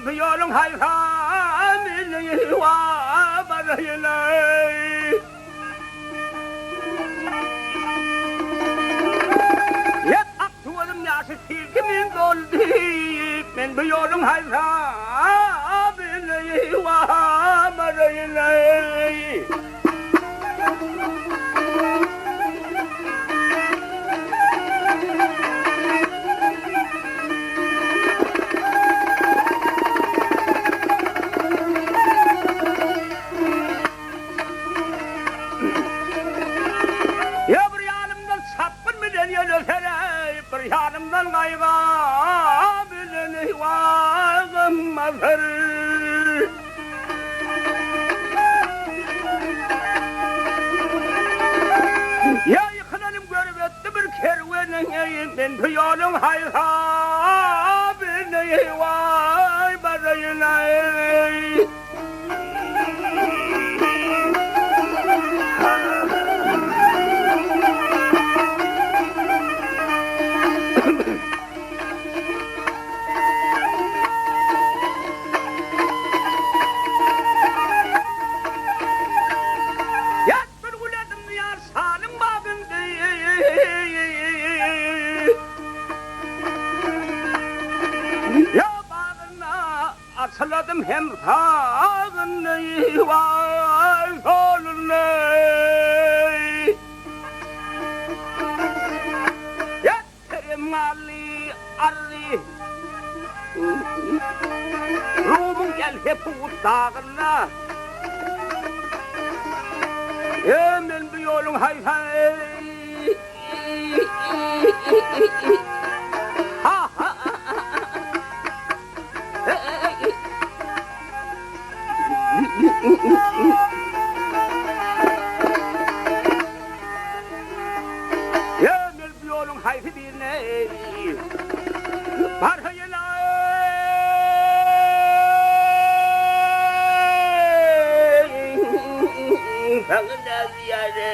men yolun hayra milli va barayla yet aktualım yaşı silkimin doldu men yolun hayra milli va barayla yanımdan kayga bileni vazım mazhar ya yıkılanım görüp etti bir kervenin ben bu yolun hayra bileni vay barayına Açladım hem sağını var solunu Yetterim Ali arri Rumun gel hep uçtağına Hemen bir yolun hayfay Ha ha ya bir yolun hayfi bir ne parayla sana ziyade